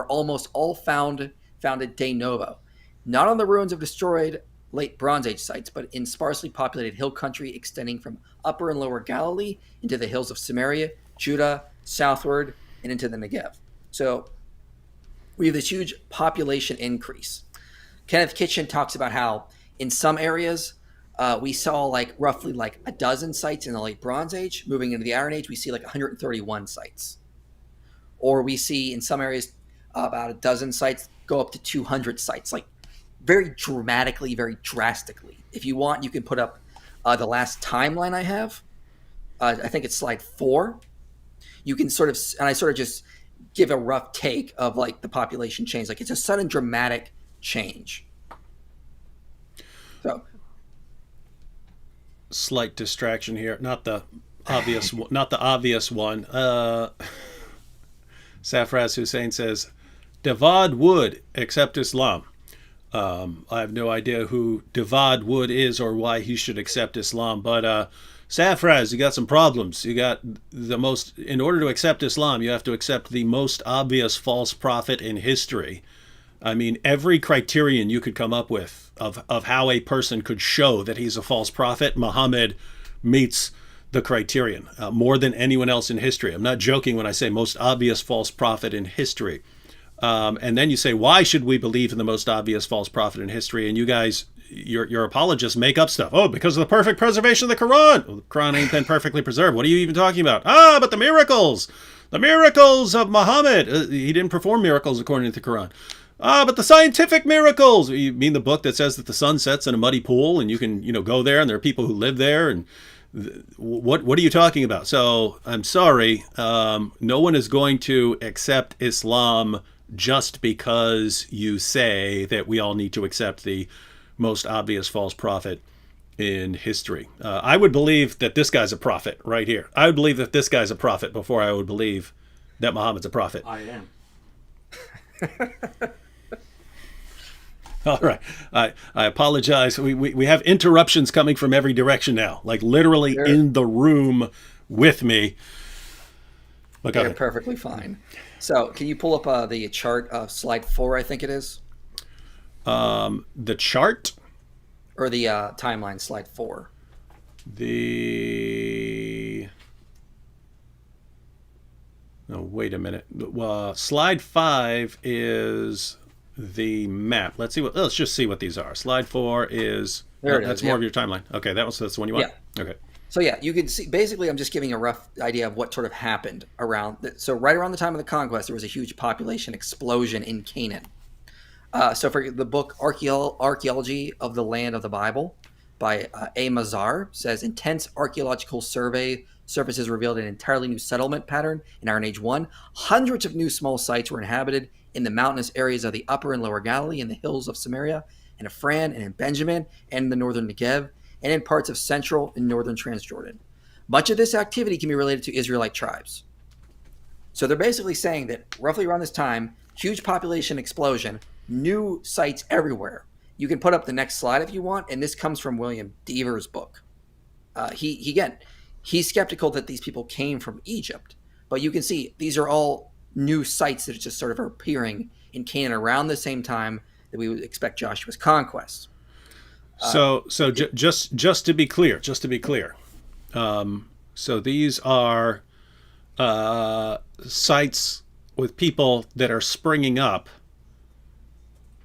almost all founded de novo, not on the ruins of destroyed late Bronze Age sites, but in sparsely populated hill country extending from Upper and Lower Galilee into the hills of Samaria, Judah, southward, and into the Negev. So we have this huge population increase. Kenneth Kitchen talks about how in some areas we saw roughly a dozen sites in the late Bronze Age. Moving into the Iron Age, we see 131 sites. Or we see in some areas about a dozen sites go up to 200 sites, very dramatically, very drastically. If you want, you can put up the last timeline I have. I think it's slide 4. You can I just give a rough take of the population change. It's a sudden dramatic change. So, slight distraction here. Not the obvious one. Safraz Hussein says, Devad would accept Islam. I have no idea who Devad Wood is or why he should accept Islam, but Safraz, you got some problems. You got in order to accept Islam, you have to accept the most obvious false prophet in history. I mean, every criterion you could come up with of how a person could show that he's a false prophet, Muhammad meets the criterion more than anyone else in history. I'm not joking when I say most obvious false prophet in history. And then you say, why should we believe in the most obvious false prophet in history? And you guys, your apologists make up stuff. Oh, because of the perfect preservation of the Quran. Well, the Quran ain't been perfectly preserved. What are you even talking about? But the miracles of Muhammad. He didn't perform miracles according to the Quran. But the scientific miracles. You mean the book that says that the sun sets in a muddy pool and you can, go there and there are people who live there, and what are you talking about? So I'm sorry. No one is going to accept Islam just because you say that we all need to accept the most obvious false prophet in history. I would believe that this guy's a prophet right here. I would believe that this guy's a prophet before I would believe that Muhammad's a prophet. I am. All right. I apologize. We have interruptions coming from every direction now, like literally They're in the room with me. But go they're ahead. perfectly fine. So, can you pull up the chart of slide 4? I think it is, The chart, or the timeline slide 4. the. No, wait a minute. Slide 5 is the map. Let's just see what these are. Slide 4 is. There it That's is. more of Yep. your timeline. Okay, that's the one you want. Yeah. Okay. So yeah, you can see. Basically, I'm just giving a rough idea of what sort of happened around. So right around the time of the conquest, there was a huge population explosion in Canaan. So for the book Archaeology of the Land of the Bible by A. Mazar says intense archaeological survey surfaces revealed an entirely new settlement pattern in Iron Age 1. Hundreds of new small sites were inhabited in the mountainous areas of the upper and lower Galilee, in the hills of Samaria, and Ephraim, and in Benjamin, and in the northern Negev, and in parts of central and northern Transjordan. Much of this activity can be related to Israelite tribes. So they're basically saying that roughly around this time, huge population explosion, new sites everywhere. You can put up the next slide if you want, and this comes from William Deaver's book. He's skeptical that these people came from Egypt, but you can see these are all new sites that just sort of are appearing in Canaan around the same time that we would expect Joshua's conquest. Just to be clear, so these are sites with people that are springing up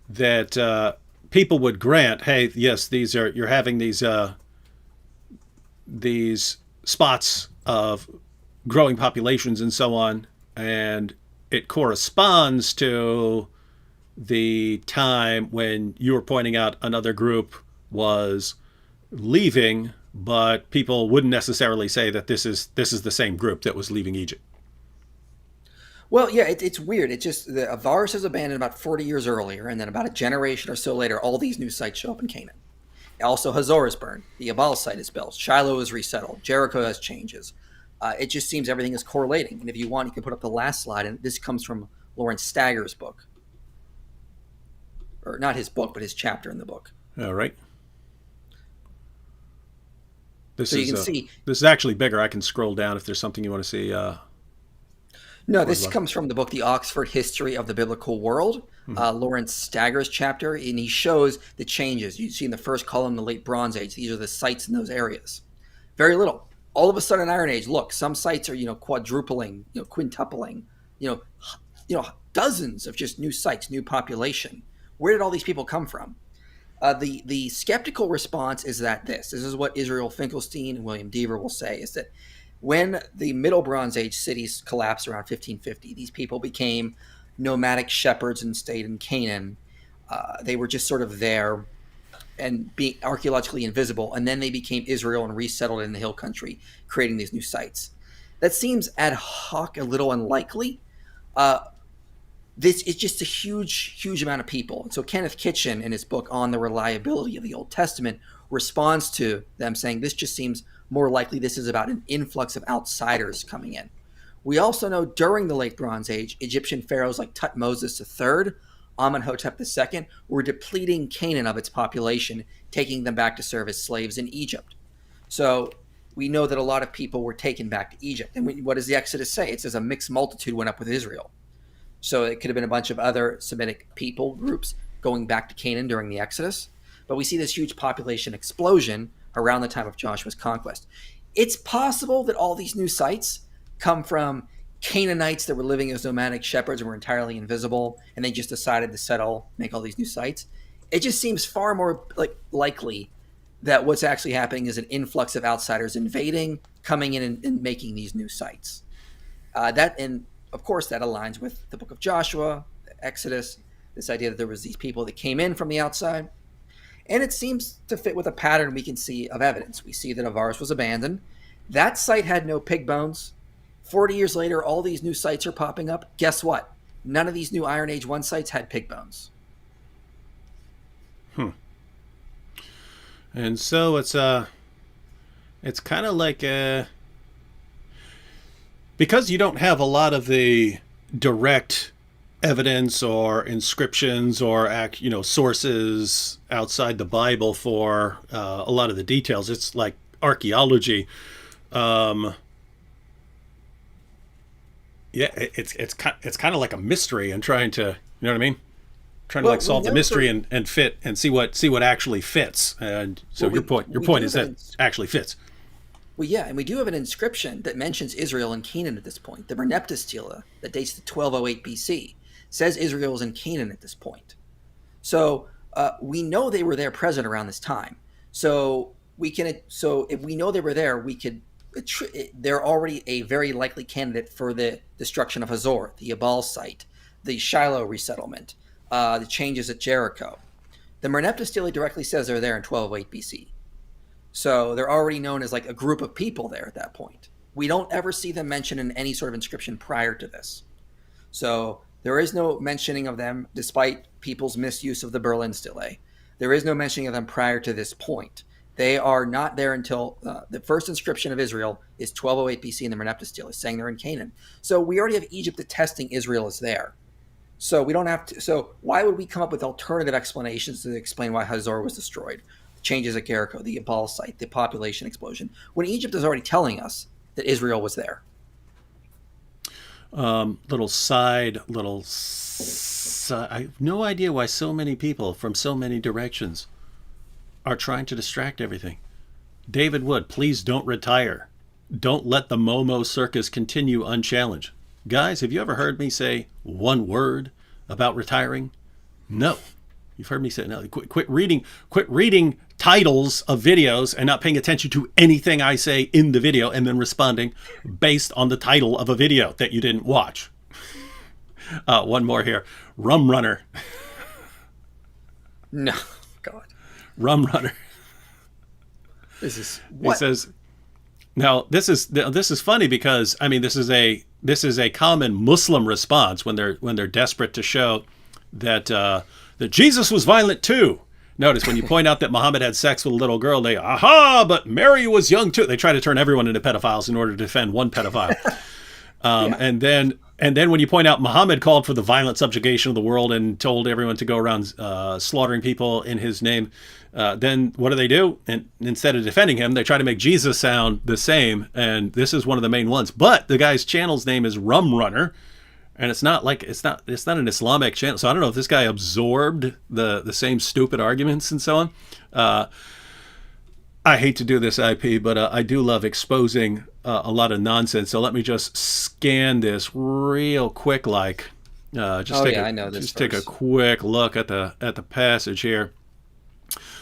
that people would grant, hey, yes, you're having these spots of growing populations and so on, and it corresponds to the time when you were pointing out another group was leaving, but people wouldn't necessarily say that this is the same group that was leaving Egypt. Well, yeah, it's weird. It's just the Avaris is abandoned about 40 years earlier, and then about a generation or so later, all these new sites show up in Canaan. Also, Hazor is burned. The Abal site is built. Shiloh is resettled. Jericho has changes. It just seems everything is correlating. And if you want, you can put up the last slide. And this comes from Lawrence Stagger's book. Or not his book, but his chapter in the book. All right. So you can see. This is actually bigger. I can scroll down if there's something you want to see. No, this comes from the book, The Oxford History of the Biblical World, Lawrence Stagger's chapter, and he shows the changes. You see in the first column, the Late Bronze Age. These are the sites in those areas. Very little. All of a sudden, Iron Age. Look, some sites are quadrupling, quintupling, dozens of just new sites, new population. Where did all these people come from? The skeptical response is that this is what Israel Finkelstein and William Deaver will say, is that when the Middle Bronze Age cities collapsed around 1550, these people became nomadic shepherds and stayed in Canaan. They were just sort of there and being archaeologically invisible, and then they became Israel and resettled in the hill country, creating these new sites. That seems ad hoc, a little unlikely. This is just a huge amount of people. And so Kenneth Kitchen, in his book On the Reliability of the Old Testament, responds to them saying this just seems more likely this is about an influx of outsiders coming in. We also know during the Late Bronze Age, Egyptian pharaohs like Tutmosis III, Amenhotep II were depleting Canaan of its population, taking them back to serve as slaves in Egypt. So we know that a lot of people were taken back to Egypt. And what does the Exodus say? It says a mixed multitude went up with Israel. So it could have been a bunch of other Semitic people groups going back to Canaan during the Exodus. But we see this huge population explosion around the time of Joshua's conquest. It's possible that all these new sites come from Canaanites that were living as nomadic shepherds and were entirely invisible, and they just decided to settle, make all these new sites. It just seems far more likely that what's actually happening is an influx of outsiders invading, coming in and making these new sites. And of course, that aligns with the book of Joshua, the Exodus, this idea that there was these people that came in from the outside. And it seems to fit with a pattern we can see of evidence. We see that Avaris was abandoned. That site had no pig bones. 40 years later, all these new sites are popping up. Guess what? None of these new Iron Age 1 sites had pig bones. And so it's kind of like because you don't have a lot of the direct evidence or inscriptions or sources outside the Bible for a lot of the details. It's like archaeology. Um, yeah, it's kind of like a mystery and trying to, you know what I mean? Trying to Well, like we solve the know mystery for and fit and see what actually fits. And so well, your we point do is have that actually fits. well, yeah, and we do have an inscription that mentions Israel and Canaan at this point. The Merneptah stela that dates to 1208 BC says Israel is in Canaan at this point. So we know they were there present around this time. So we can. So if we know they were there, we could. They're already a very likely candidate for the destruction of Hazor, the Abal site, the Shiloh resettlement, the changes at Jericho. The Merneptah stele directly says they're there in 1208 BC. So they're already known as like a group of people there at that point. We don't ever see them mentioned in any sort of inscription prior to this. So there is no mentioning of them, despite people's misuse of the Berlin stele. There is no mentioning of them prior to this point. They are not there until the first inscription of Israel is 1208 BC in the Merneptah stele, saying they're in Canaan. So we already have Egypt attesting Israel is there. So we don't have to. So why would we come up with alternative explanations to explain why Hazor was destroyed? The changes at Jericho, the Abal site, the population explosion, when Egypt is already telling us that Israel was there. I have no idea why so many people from so many directions are trying to distract everything. David Wood, please don't retire. Don't let the Momo circus continue unchallenged. Guys, have you ever heard me say one word about retiring? No. You've heard me say no. Quit reading titles of videos and not paying attention to anything I say in the video and then responding based on the title of a video that you didn't watch. One more here. Rum Runner. No, God. Rum Runner. This is He what? says, now this is funny because I mean this is a common Muslim response when they're desperate to show that that Jesus was violent too. Notice when you point out that Muhammad had sex with a little girl, they but Mary was young too. They try to turn everyone into pedophiles in order to defend one pedophile. Yeah. And then when you point out Muhammad called for the violent subjugation of the world and told everyone to go around slaughtering people in his name, then what do? And instead of defending him, they try to make Jesus sound the same. And this is one of the main ones. But the guy's channel's name is Rum Runner, and it's not an Islamic channel. So I don't know if this guy absorbed the same stupid arguments and so on. I hate to do this, IP, but I do love exposing a lot of nonsense. So let me just scan this real quick, like I know this. Just take a quick look at the passage here.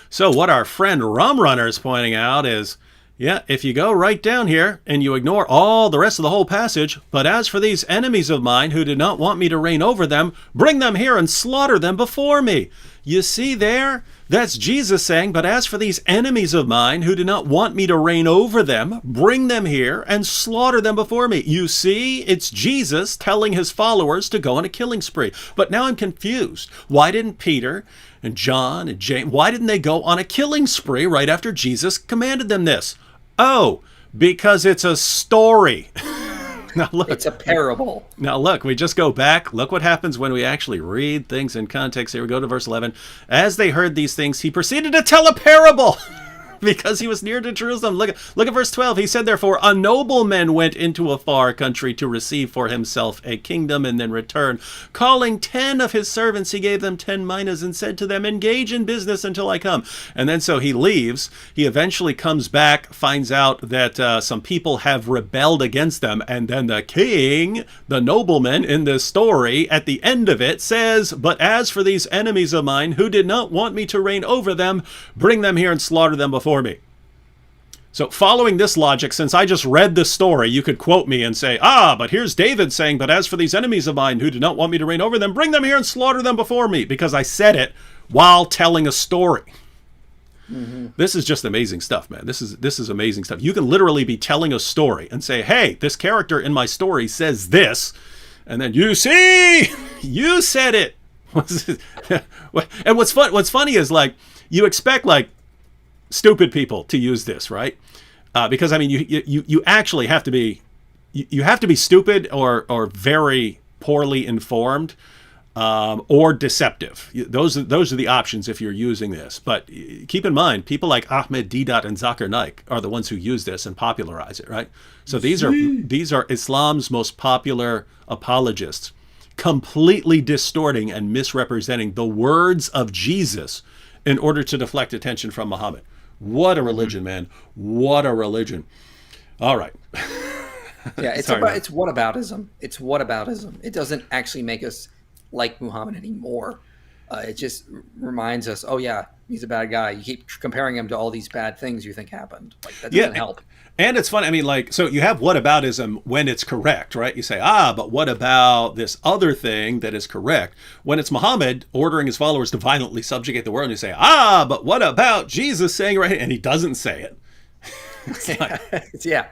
So what our friend Rum Runner is pointing out is, yeah, if you go right down here and you ignore all the rest of the whole passage, but as for these enemies of mine who did not want me to reign over them, bring them here and slaughter them before me. You see there? That's Jesus saying, but as for these enemies of mine who do not want me to reign over them, bring them here and slaughter them before me. You see, it's Jesus telling his followers to go on a killing spree. But now I'm confused. Why didn't Peter and John and James, why didn't they go on a killing spree right after Jesus commanded them this? Oh, because it's a story. Now look, It's a parable. now look, we just go back. Look what happens when we actually read things in context. Here we go to verse 11. As they heard these things, he proceeded to tell a parable because he was near to Jerusalem. Look at verse 12. He said, therefore, a nobleman went into a far country to receive for himself a kingdom and then return. Calling 10 of his servants, he gave them 10 minas and said to them, engage in business until I come. And then so he leaves. He eventually comes back, finds out that some people have rebelled against them. And then the king, the nobleman in this story, at the end of it says, but as for these enemies of mine who did not want me to reign over them, bring them here and slaughter them before me. So following this logic, since I just read the story, you could quote me and say, but here's David saying, but as for these enemies of mine who do not want me to reign over them, bring them here and slaughter them before me, because I said it while telling a story. Mm-hmm. This is just amazing stuff, man. This is amazing stuff. You can literally be telling a story and say, hey, this character in my story says this, and then you see, you said it. And what's funny is, like, you expect, like, stupid people to use this, right? Because I mean, you actually have to be, you have to be stupid or very poorly informed or deceptive. Those are the options if you're using this. But keep in mind, people like Ahmed Deedat and Zakir Naik are the ones who use this and popularize it, right? So these are Islam's most popular apologists, completely distorting and misrepresenting the words of Jesus in order to deflect attention from Muhammad. What a religion, man! What a religion! All right. Yeah, Sorry, it's whataboutism. It's whataboutism. It doesn't actually make us like Muhammad anymore. It just reminds us, oh yeah, he's a bad guy. You keep comparing him to all these bad things you think happened. Like that doesn't help. And it's funny. I mean, like, so you have whataboutism when it's correct, right? You say, but what about this other thing that is correct? When it's Muhammad ordering his followers to violently subjugate the world, and you say, but what about Jesus saying right here? And he doesn't say it. It's like, Yeah.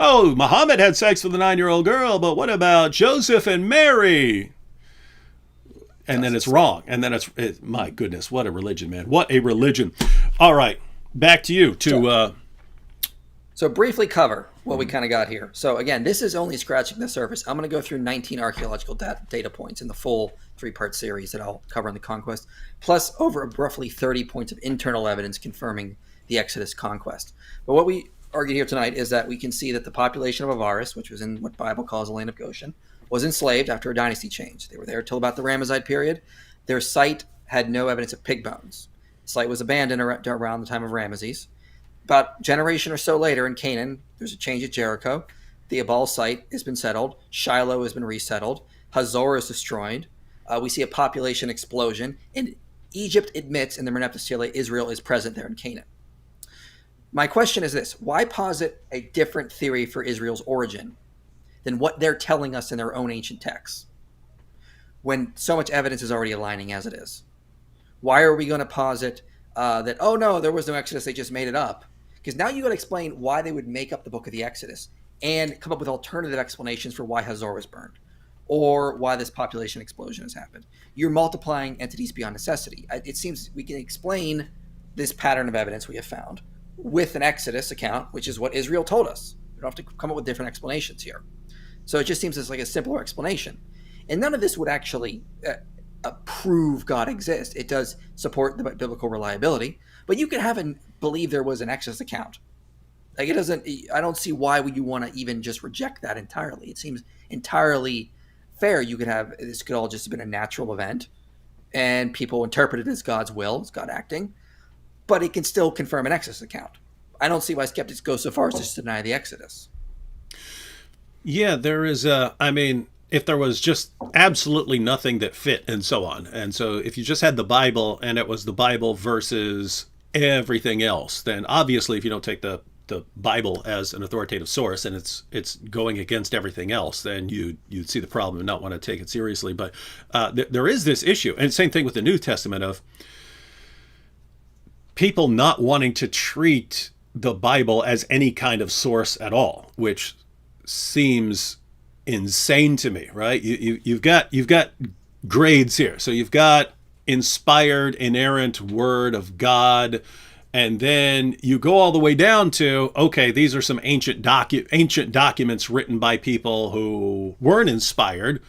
oh, Muhammad had sex with a 9-year-old girl, but what about Joseph and Mary? And then it's wrong. And then my goodness, what a religion, man. What a religion. All right, back to you. So briefly cover what we kind of got here. So again, this is only scratching the surface. I'm going to go through 19 archaeological data points in the full 3-part series that I'll cover in the Conquest, plus over roughly 30 points of internal evidence confirming the Exodus conquest. But what we argue here tonight is that we can see that the population of Avaris, which was in what the Bible calls the land of Goshen, was enslaved after a dynasty change. They were there till about the Ramesside period. Their site had no evidence of pig bones. The site was abandoned around the time of Ramesses. About a generation or so later in Canaan, there's a change at Jericho. The Abal site has been settled. Shiloh has been resettled. Hazor is destroyed. We see a population explosion. And Egypt admits in the Merneptah Stele Israel is present there in Canaan. My question is this: why posit a different theory for Israel's origin than what they're telling us in their own ancient texts, when so much evidence is already aligning as it is? Why are we going to posit that, oh no, there was no Exodus, they just made it up? Because now you got to explain why they would make up the book of the Exodus and come up with alternative explanations for why Hazor was burned or why this population explosion has happened. You're multiplying entities beyond necessity. It seems we can explain this pattern of evidence we have found with an Exodus account, which is what Israel told us. We don't have to come up with different explanations here. So it just seems it's like a simpler explanation. And none of this would actually prove God exists. It does support the biblical reliability, but you could have and believe there was an Exodus account. Like it doesn't, I don't see why would you want to even just reject that entirely. It seems entirely fair. You could have, this could all just have been a natural event and people interpret it as God's will, as God acting, but it can still confirm an Exodus account. I don't see why skeptics go so far as just to deny the Exodus. Yeah, there is if there was just absolutely nothing that fit and so on. And so if you just had the Bible and it was the Bible versus everything else, then obviously if you don't take the Bible as an authoritative source and it's going against everything else, then you'd see the problem and not want to take it seriously. But there is this issue, and same thing with the New Testament, of people not wanting to treat the Bible as any kind of source at all, which seems insane to me, right? You've got grades here. So you've got inspired, inerrant word of God, and then you go all the way down to, okay, these are some ancient documents written by people who weren't inspired.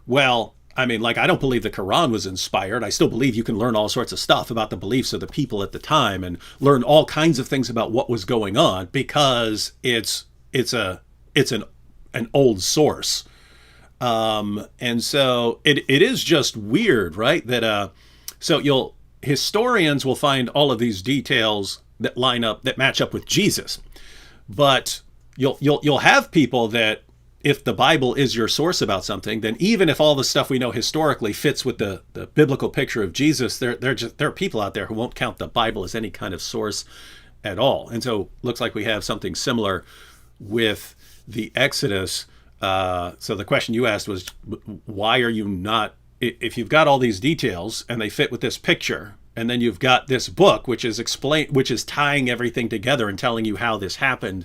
Well, I don't believe the Quran was inspired. I still believe you can learn all sorts of stuff about the beliefs of the people at the time and learn all kinds of things about what was going on because it's an old source. And so it is just weird, right? That historians will find all of these details that line up, that match up with Jesus. But you'll have people that, if the Bible is your source about something, then even if all the stuff we know historically fits with the biblical picture of Jesus, there are people out there who won't count the Bible as any kind of source at all. And so looks like we have something similar with the Exodus. So the question you asked was, why are you not, if you've got all these details and they fit with this picture, and then you've got this book which is tying everything together and telling you how this happened,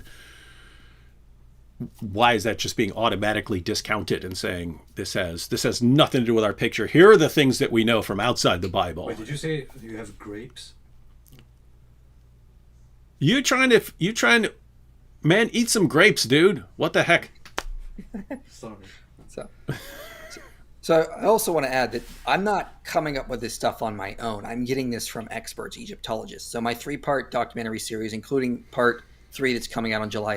why is that just being automatically discounted and saying this has nothing to do with our picture? Here are the things that we know from outside the Bible. Wait, did you say you have grapes? You trying to, man, eat some grapes, dude. What the heck? Sorry. So I also want to add that I'm not coming up with this stuff on my own. I'm getting this from experts, Egyptologists. So my three-part documentary series, including part three that's coming out on July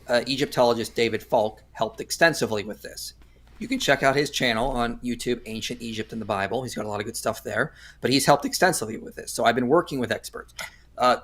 8th, Egyptologist David Falk helped extensively with this. You can check out his channel on YouTube, Ancient Egypt and the Bible. He's got a lot of good stuff there, but he's helped extensively with this. So I've been working with experts.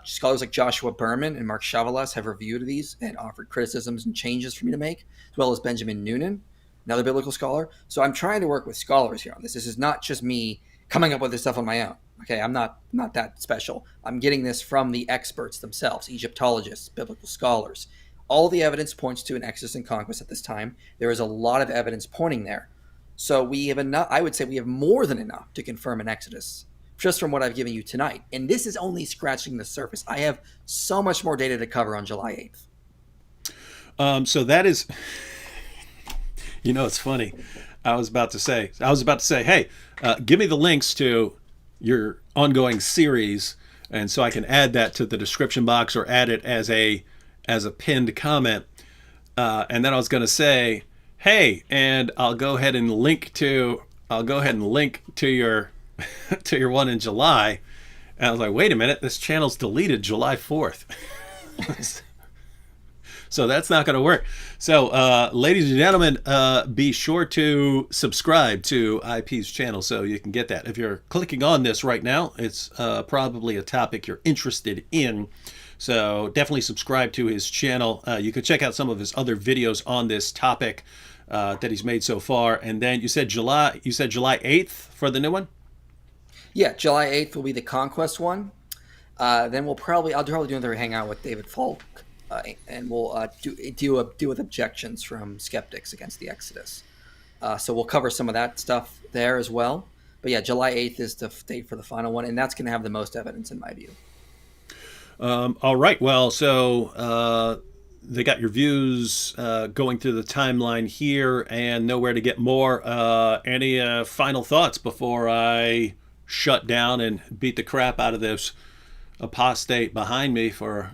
Scholars like Joshua Berman and Mark Chavalas have reviewed these and offered criticisms and changes for me to make, as well as Benjamin Noonan, another biblical scholar. So I'm trying to work with scholars here on this. This is not just me coming up with this stuff on my own. Okay, I'm not that special. I'm getting this from the experts themselves, Egyptologists, biblical scholars. All the evidence points to an Exodus and conquest at this time. There is a lot of evidence pointing there. So we have enough, I would say we have more than enough to confirm an Exodus just from what I've given you tonight. And this is only scratching the surface. I have so much more data to cover on July 8th. So that is, it's funny. I was about to say, hey, give me the links to your ongoing series, and so I can add that to the description box or add it as a pinned comment. And then I was going to say, hey, and I'll go ahead and link to your to your one in July. And I was like, wait a minute, this channel's deleted July 4th. So that's not going to work. So, ladies and gentlemen, be sure to subscribe to IP's channel so you can get that. If you're clicking on this right now, it's probably a topic you're interested in. So definitely subscribe to his channel. You can check out some of his other videos on this topic that he's made so far. And then you said July 8th for the new one? Yeah, July 8th will be the Conquest one. Then I'll probably do another hangout with David Falk, and we'll deal with objections from skeptics against the Exodus. So we'll cover some of that stuff there as well. But yeah, July 8th is the date for the final one, and that's going to have the most evidence in my view. All right. Well, so they got your views going through the timeline here, and nowhere to get more. Any final thoughts before I shut down and beat the crap out of this apostate behind me for?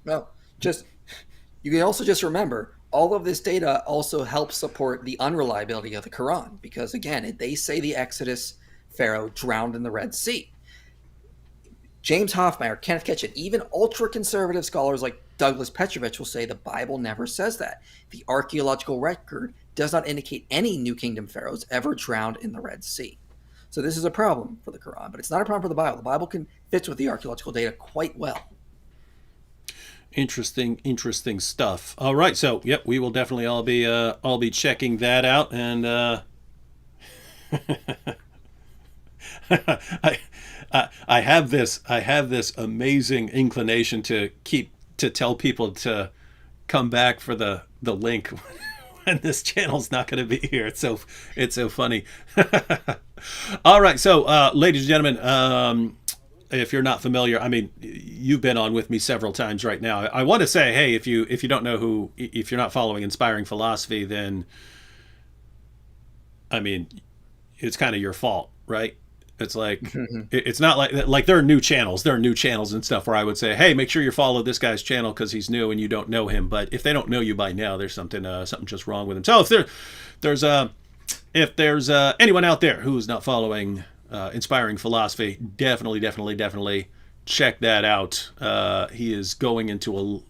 Well, you can also just remember all of this data also helps support the unreliability of the Quran, because again, they say the Exodus Pharaoh drowned in the Red Sea. James Hoffmeyer, Kenneth Ketchen, even ultra-conservative scholars like Douglas Petrovich will say the Bible never says that. The archaeological record does not indicate any New Kingdom pharaohs ever drowned in the Red Sea. So this is a problem for the Quran, but it's not a problem for the Bible. The Bible fits with the archaeological data quite well. Interesting stuff. All right, so yep, we will definitely all be checking that out, and I have this amazing inclination to tell people to come back for the link when this channel's not going to be here. It's so funny. All right, so ladies and gentlemen, if you're not familiar, I mean, you've been on with me several times right now. I want to say, hey, if you don't know if you're not following Inspiring Philosophy, then I mean, it's kind of your fault, right? It's like it's not like there are new channels and stuff where I would say, hey, make sure you follow this guy's channel because he's new and you don't know him. But if they don't know you by now, there's something just wrong with him. So if there's anyone out there who's not following Inspiring Philosophy, definitely check that out. He is going into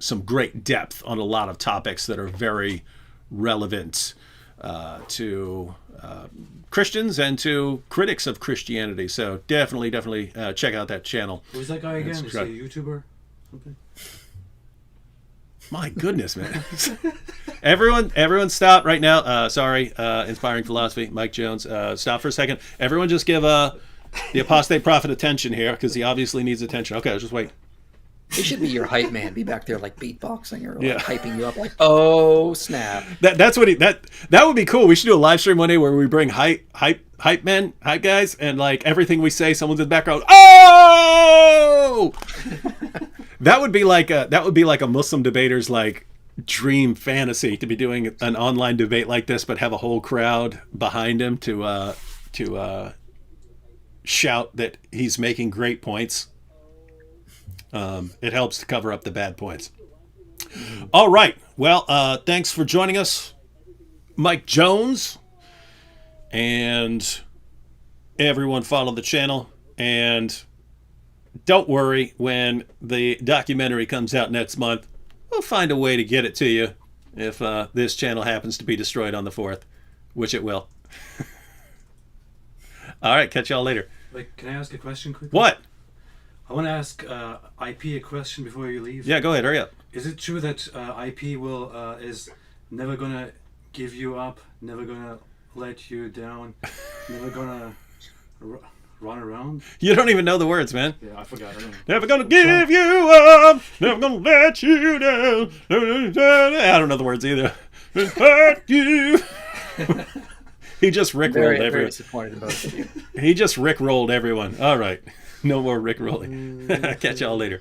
some great depth on a lot of topics that are very relevant to Christians and to critics of Christianity. So definitely check out that channel. Who's that guy again? Is he a YouTuber? Okay. My goodness, man. Everyone stop right now. Sorry, Inspiring Philosophy, Mike Jones. Stop for a second. Everyone just give the apostate prophet attention here, because he obviously needs attention. Okay, I'll just wait. He should be your hype man. Be back there like beatboxing or like hyping you up like, oh snap. That's what that would be cool. We should do a live stream one day where we bring hype men, hype guys, and like everything we say, someone's in the background. Oh! That would be like a Muslim debater's like dream fantasy, to be doing an online debate like this, but have a whole crowd behind him to shout that he's making great points. It helps to cover up the bad points. All right. Well, thanks for joining us. Mike Jones. And everyone follow the channel. And don't worry, when the documentary comes out next month, we'll find a way to get it to you if this channel happens to be destroyed on the 4th, which it will. All right, catch y'all later. Like, can I ask a question quickly? What? I want to ask IP a question before you leave. Yeah, go ahead. Hurry up. Is it true that IP is never gonna give you up, never gonna let you down, never gonna run around? You don't even know the words, man. Yeah, I forgot. I don't know. Never gonna give you up, never gonna let you down. I don't know the words either. Hurt you. He just rickrolled everyone. Very disappointed in both of you. He just rickrolled everyone. All right. No more rickrolling. Catch y'all later.